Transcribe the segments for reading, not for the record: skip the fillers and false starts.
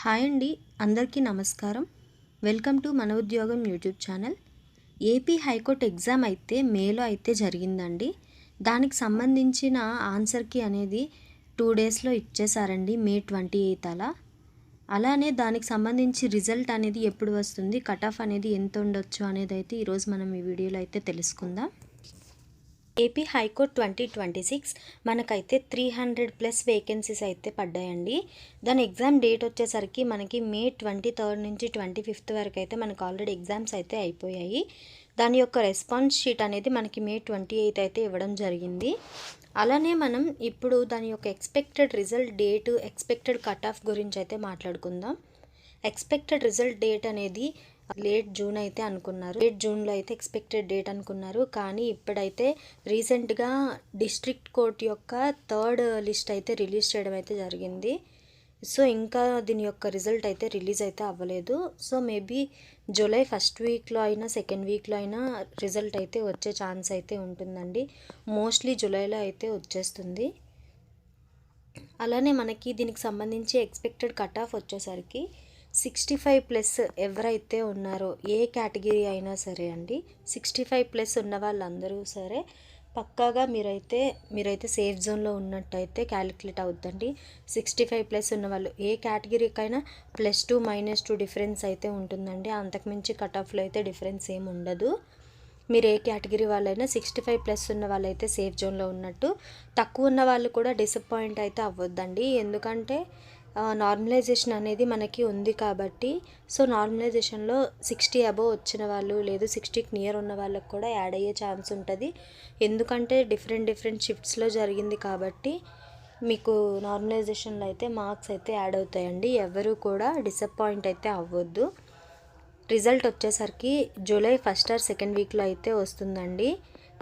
Hi అండి, అందరికీ నమస్కారం. వెల్కమ్ టు మన ఉద్యోగం YouTube channel. AP high court exam అయితే మేలో అయితే జరిగిందండి. దానికి సంబంధించిన ఆన్సర్కి అనేది 2 డేస్లో ఇచ్చేసారండి, మే 28 అలా. అలానే దానికి సంబంధించి రిజల్ట్ అనేది ఎప్పుడు వస్తుంది, కట్ ఆఫ్ అనేది ఎంత ఉండొచ్చు అనేది అయితే ఈరోజు మనం ఈ వీడియోలో అయితే తెలుసుకుందాం. ఏపీ హైకోర్టు 2026 మనకైతే 300+ వేకెన్సీస్ అయితే పడ్డాయండి. దాని ఎగ్జామ్ డేట్ వచ్చేసరికి మనకి మే 23 నుంచి 25 వరకు అయితే మనకు ఆల్రెడీ ఎగ్జామ్స్ అయితే అయిపోయాయి. దాని యొక్క రెస్పాన్స్ షీట్ అనేది మనకి మే 28 అయితే ఇవ్వడం జరిగింది. అలానే మనం ఇప్పుడు దాని యొక్క expected result date, expected cut off గురించి అయితే మాట్లాడుకుందాం. ఎక్స్పెక్టెడ్ రిజల్ట్ డేట్ అనేది లేట్ జూన్ అయితే అనుకున్నారు. లేట్ జూన్లో అయితే ఎక్స్పెక్టెడ్ డేట్ అనుకున్నారు. కానీ ఇప్పుడైతే రీసెంట్గా డిస్ట్రిక్ట్ కోర్ట్ యొక్క 3rd లిస్ట్ అయితే రిలీజ్ చేయడం అయితే జరిగింది. సో ఇంకా దీని యొక్క రిజల్ట్ అయితే రిలీజ్ అయితే అవ్వలేదు. సో మేబీ జూలై 1st వీక్లో అయినా 2nd వీక్లో అయినా రిజల్ట్ అయితే వచ్చే ఛాన్స్ అయితే ఉంటుందండి. మోస్ట్లీ జూలైలో అయితే వచ్చేస్తుంది. అలానే మనకి దీనికి సంబంధించి ఎక్స్పెక్టెడ్ కట్ ఆఫ్ వచ్చేసరికి 65+ ఎవరైతే ఉన్నారో, ఏ కేటగిరీ అయినా సరే అండి, 65+ ఉన్న వాళ్ళందరూ సరే పక్కాగా మీరైతే సేఫ్ జోన్లో ఉన్నట్టయితే క్యాలిక్యులేట్ అవుద్దండి. 65+ ఉన్న వాళ్ళు ఏ కేటగిరీకైనా +2 -2 డిఫరెన్స్ అయితే ఉంటుందండి. అంతకుమించి కట్ ఆఫ్లో అయితే డిఫరెన్స్ ఏమి ఉండదు. మీరు ఏ కేటగిరీ వాళ్ళైనా 65+ ఉన్న వాళ్ళైతే సేఫ్ జోన్లో ఉన్నట్టు. తక్కువ ఉన్న వాళ్ళు కూడా డిసప్పాయింట్ అయితే అవ్వద్దండి. ఎందుకంటే నార్మలైజేషన్ అనేది మనకి ఉంది కాబట్టి, సో నార్మలైజేషన్లో 60 అబోవ్ వచ్చిన వాళ్ళు, లేదు 60కి నియర్ ఉన్న వాళ్ళకి కూడా యాడ్ అయ్యే ఛాన్స్ ఉంటుంది. ఎందుకంటే డిఫరెంట్ షిఫ్ట్స్లో జరిగింది కాబట్టి మీకు నార్మలైజేషన్లో అయితే మార్క్స్ అయితే యాడ్ అవుతాయండి. ఎవరు కూడా డిసప్పాయింట్ అయితే అవ్వద్దు. రిజల్ట్ వచ్చేసరికి జూలై 1st or 2nd వీక్లో అయితే వస్తుందండి.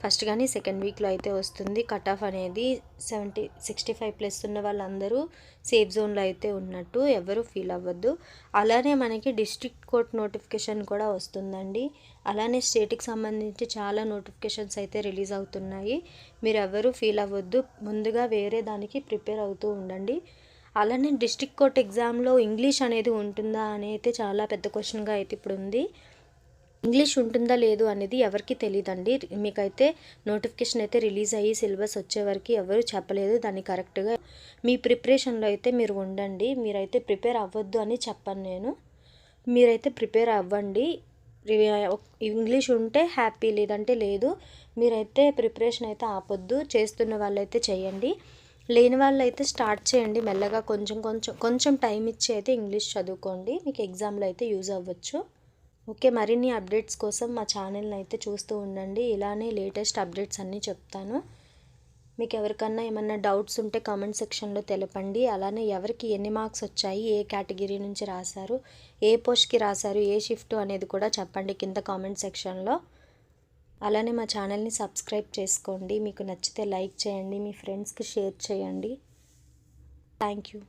1st కానీ 2nd వీక్లో అయితే వస్తుంది. కట్ ఆఫ్ అనేది 65+ ఉన్న వాళ్ళందరూ సేఫ్ జోన్లో అయితే ఉన్నట్టు, ఎవరు ఫీల్ అవ్వద్దు. అలానే మనకి డిస్ట్రిక్ట్ కోర్ట్ నోటిఫికేషన్ కూడా వస్తుందండి. అలానే స్టేట్కి సంబంధించి చాలా నోటిఫికేషన్స్ అయితే రిలీజ్ అవుతున్నాయి. మీరు ఎవరు ఫీల్ అవ్వద్దు. ముందుగా వేరే దానికి ప్రిపేర్ అవుతూ ఉండండి. అలానే డిస్ట్రిక్ట్ కోర్ట్ ఎగ్జామ్లో ఇంగ్లీష్ అనేది ఉంటుందా అని అయితే చాలా పెద్ద క్వశ్చన్గా అయితే ఇప్పుడు ఉంది. ఇంగ్లీష్ ఉంటుందా లేదు అనేది ఎవరికి తెలియదండి. మీకైతే నోటిఫికేషన్ అయితే రిలీజ్ అయ్యి సిలబస్ వచ్చే వరకు ఎవరు చెప్పలేదు. దాన్ని కరెక్ట్గా మీ ప్రిపరేషన్లో అయితే మీరు ఉండండి. మీరైతే ప్రిపేర్ అవ్వద్దు అని చెప్పను నేను. మీరైతే ప్రిపేర్ అవ్వండి. ఇంగ్లీష్ ఉంటే హ్యాపీ, లేదంటే లేదు. మీరైతే ప్రిపరేషన్ అయితే ఆపొద్దు. చేస్తున్న వాళ్ళైతే చేయండి. లేని వాళ్ళు అయితే స్టార్ట్ చేయండి మెల్లగా. కొంచెం టైం ఇచ్చి అయితే ఇంగ్లీష్ చదువుకోండి. మీకు ఎగ్జామ్లో అయితే యూజ్ అవ్వచ్చు. ఓకే, మరిన్ని అప్డేట్స్ కోసం మా ఛానల్ని అయితే చూస్తూ ఉండండి. ఇలానే లేటెస్ట్ అప్డేట్స్ అన్నీ చెప్తాను. మీకు ఎవరికన్నా ఏమన్నా డౌట్స్ ఉంటే కామెంట్ సెక్షన్లో తెలపండి. అలానే ఎవరికి ఎన్ని మార్క్స్ వచ్చాయి, ఏ కేటగిరీ నుంచి రాశారు, ఏ పోస్ట్కి రాశారు, ఏ షిఫ్ట్ అనేది కూడా చెప్పండి కింద కామెంట్ సెక్షన్లో. అలానే మా ఛానల్ని సబ్స్క్రైబ్ చేసుకోండి. మీకు నచ్చితే లైక్ చేయండి, మీ ఫ్రెండ్స్కి షేర్ చేయండి. Thank you.